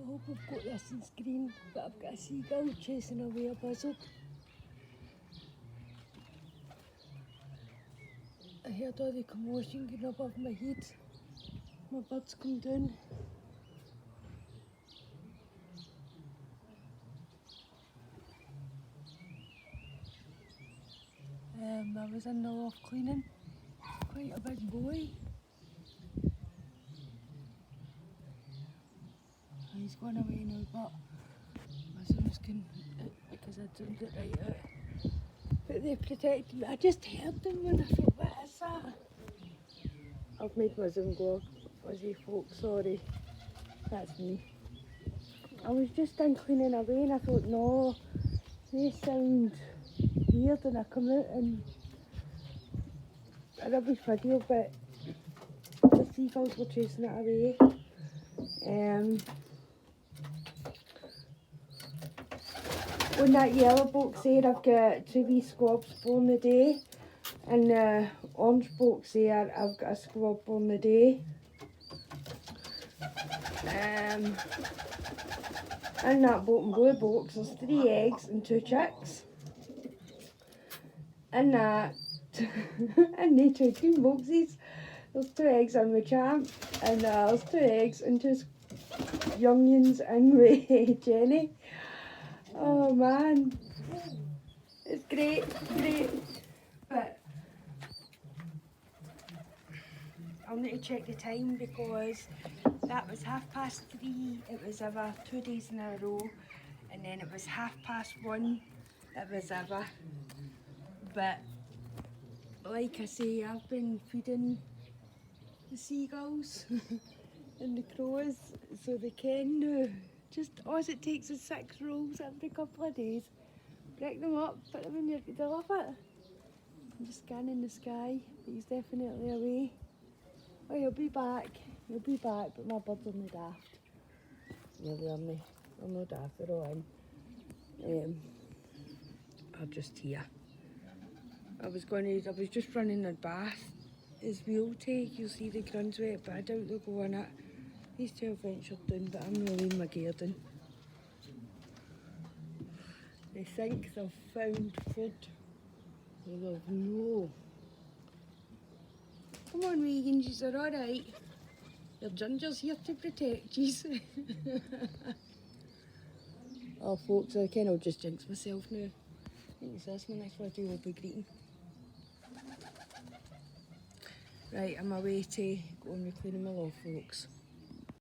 I hope I've got this on screen, but I've got a seagull chasing away a buzzard. I heard all the commotion going above my head. My bird's come down. I was in the loft cleaning. Quite a big boy. He's gone away now, but my son's going because I turned it right out. But they protected me. I just heard them when I thought, what is that? I've made my Zoom go fuzzy folk, sorry. That's me. I was just in cleaning away and I thought, no, they sound weird, and I come out and a rubbish video, but the seagulls were chasing it away. On that yellow box there, I've got 2 wee squabs born a day, and the orange box there, I've got a squab born a day. In that blue box, there's 3 eggs and 2 chicks. In that, in the 2 green boxes, there's 2 eggs in with champ, and there's 2 eggs and 2 youngins in with Jenny. Oh man, it's great, but I'll need to check the time because that was 3:30, it was ever 2 days in a row, and then it was 1:30, it was ever. But like I say, I've been feeding the seagulls and the crows so they can now. Just all it takes is 6 rolls every couple of days. Break them up, put them in your, they love it. I'm just scanning the sky, but he's definitely away. Oh, he'll be back, but my birds are no daft. Really, they're no daft, they're all in. Are just here. I was just running a bath as we'll take, you'll see the grunds wet, but I doubt they'll go in it. These 2 have ventured down, but I'm really in my garden. They think they've found food. Well, no. Come on, wee hinges are alright. Your ginger's here to protect you. Oh, folks, I can just jinx myself now. I think it's this, my next video will be greeting. Right, I'm away to go and cleaning my loft, folks.